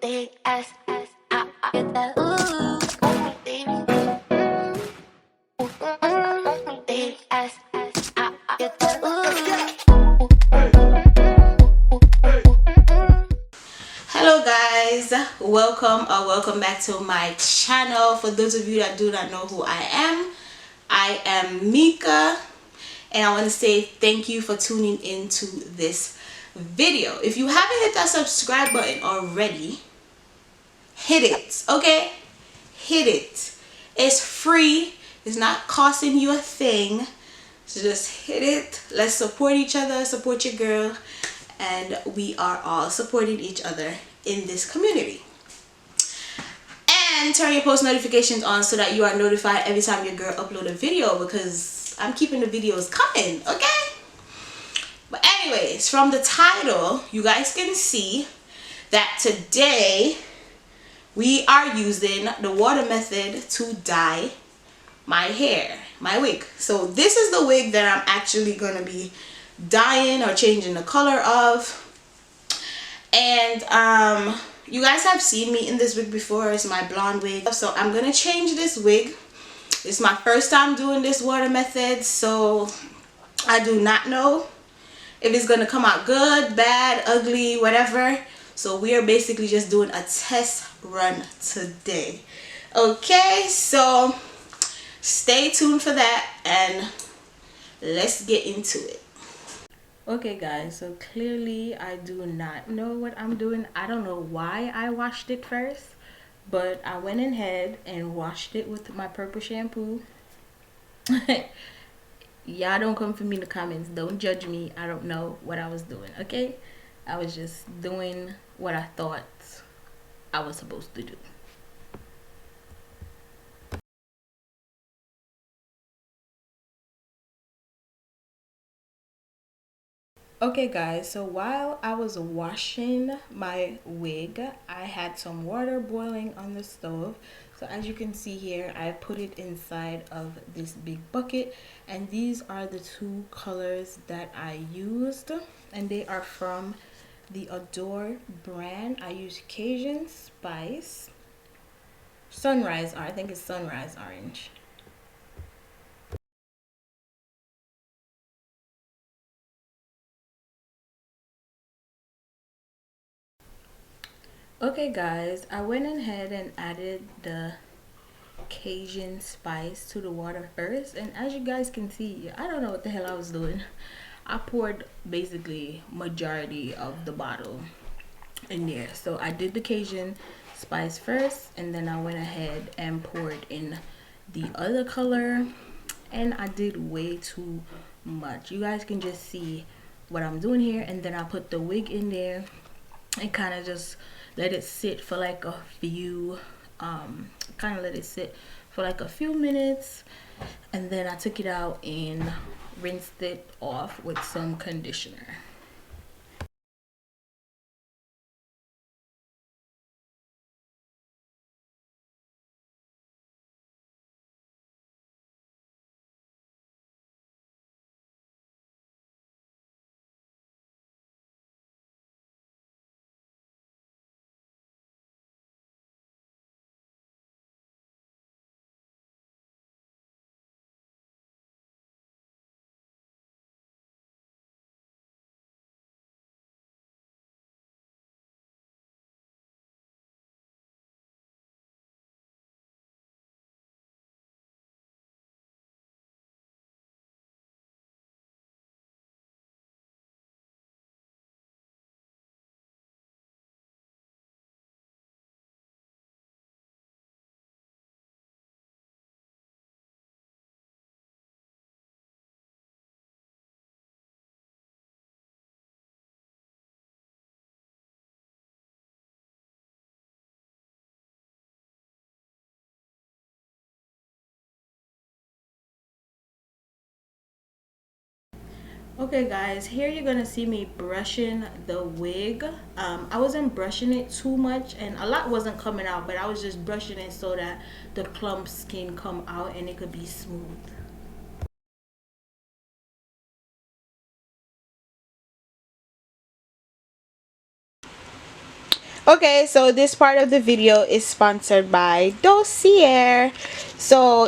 Big ass, I get that big ass, I get that Hello guys, welcome back to my channel. For those of you that do not know who I am Mika, and I want to say thank you for tuning into this video. If you haven't hit that subscribe button already, hit it, okay? Hit it. It's free. It's not costing you a thing. So just hit it. Let's support each other, support your girl, and we are all supporting each other in this community. And turn your post notifications on so that you are notified every time your girl upload a video, because I'm keeping the videos coming, okay? But anyways, from the title, you guys can see that today we are using the water method to dye my hair, my wig. So this is the wig that I'm actually going to be dyeing or changing the color of. And you guys have seen me in this wig before. It's my blonde wig. So I'm going to change this wig. It's my first time doing this water method, so I do not know if it's going to come out good, bad, ugly, whatever. So we are basically just doing a test run today. Okay, so stay tuned for that and let's get into it. Okay guys, so clearly I do not know what I'm doing. I don't know why I washed it first, but I went ahead and washed it with my purple shampoo. Y'all don't come for me in the comments. Don't judge me. I don't know what I was doing, okay? I was just doing what I thought I was supposed to do. Okay guys, so while I was washing my wig, I had some water boiling on the stove. So as you can see here, I put it inside of this big bucket, and these are the two colors that I used, and they are from the Adore brand. I used Cajun Spice, Sunrise, I think it's Sunrise Orange. Okay guys, I went ahead and added the Cajun Spice to the water first, and as you guys can see, I don't know what the hell I was doing. I poured basically majority of the bottle in there. So I did the Cajun Spice first, and then I went ahead and poured in the other color, and I did way too much. You guys can just see what I'm doing here, and then I put the wig in there and kind of just let it sit for like a few minutes, and then I took it out and rinsed it off with some conditioner. Okay guys, here you're gonna see me brushing the wig. I wasn't brushing it too much, and a lot wasn't coming out, but I was just brushing it so that the clumps can come out and it could be smooth. Okay, so this part of the video is sponsored by Dossier. So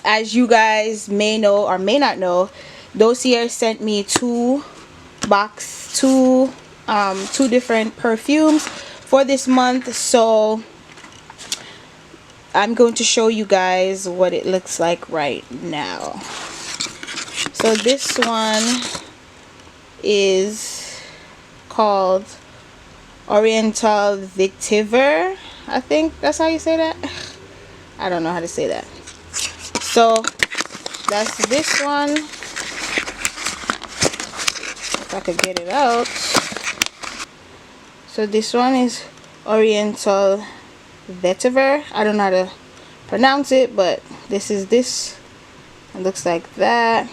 as you guys may know or may not know, Dossier sent me two different perfumes for this month. So I'm going to show you guys what it looks like right now. So this one is called Oriental Vetiver. I think that's how you say that. I don't know how to say that. So that's this one. If I could get it out. So this one is Oriental Vetiver. I don't know how to pronounce it, but this is this. It looks like that.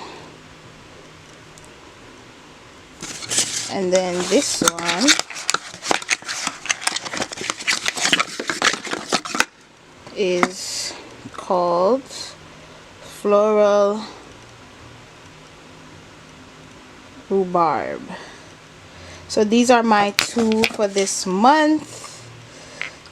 And then this one is called Floral Rhubarb. So these are my two for this month,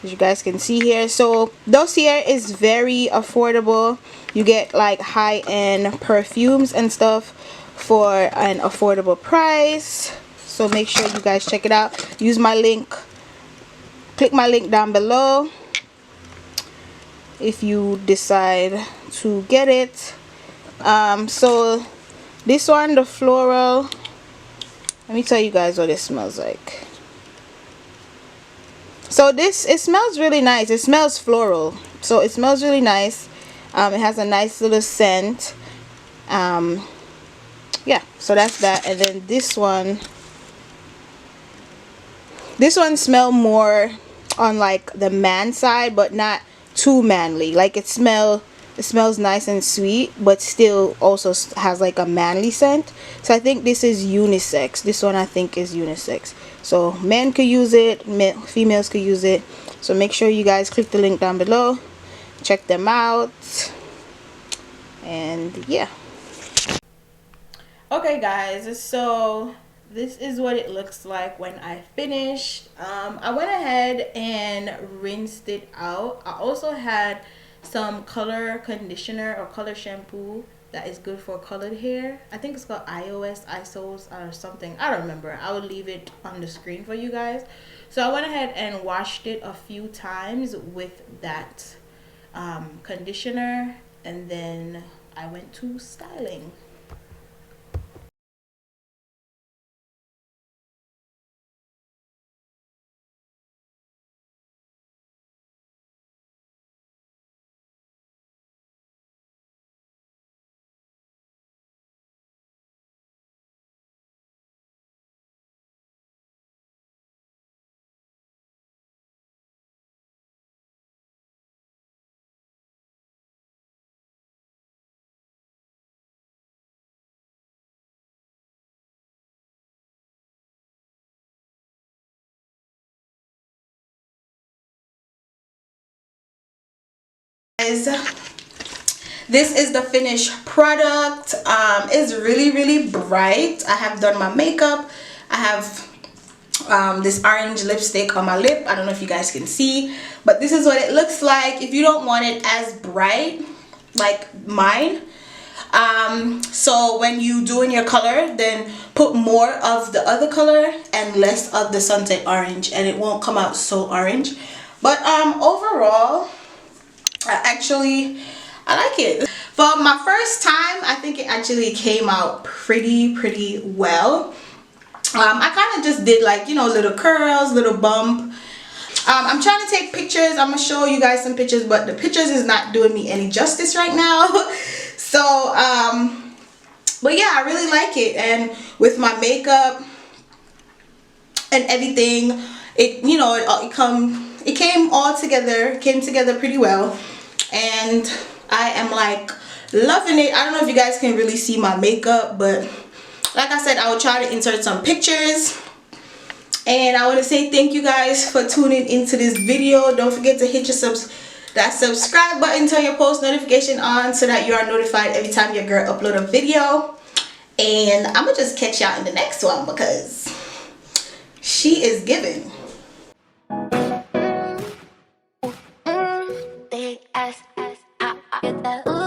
as you guys can see here. So Dossier is very affordable. You get like high-end perfumes and stuff for an affordable price. So make sure you guys check it out. Use my link, click my link down below if you decide to get it. So this one, the floral, let me tell you guys what it smells like. So this, it smells really nice. It smells floral, so it smells really nice. It has a nice little scent. Yeah, so that's that. And then this one smell more on like the man side, but not too manly. Like it smells nice and sweet, but still also has like a manly scent. So I think this is unisex. This one I think is unisex. So men could use it, females could use it. So make sure you guys click the link down below, check them out, and yeah. Okay guys, so this is what it looks like when I finished. I went ahead and rinsed it out. I also had some color conditioner or color shampoo that is good for colored hair. I think it's called ISOs or something. I don't remember. I will leave it on the screen for you guys. So I went ahead and washed it a few times with that conditioner, and then I went to styling. This is the finished product. It's really bright. I have done my makeup. I have this orange lipstick on my lip. I don't know if you guys can see, but this is what it looks like. If you don't want it as bright like mine, so when you doing your color, then put more of the other color and less of the sunset orange, and it won't come out so orange. But overall, I like it. For my first time, I think it actually came out pretty well. I kind of just did like, you know, little curls, little bump. I'm trying to take pictures. I'm gonna show you guys some pictures, but the pictures is not doing me any justice right now. So but yeah, I really like it. And with my makeup and everything, it, you know, it came all together, came together pretty well. And I am like loving it. I don't know if you guys can really see my makeup, but like I said, I will try to insert some pictures. And I want to say thank you guys for tuning into this video. Don't forget to hit that subscribe button, turn your post notification on so that you are notified every time your girl upload a video. And I'm gonna just catch y'all in the next one because She is giving. Big ass, get that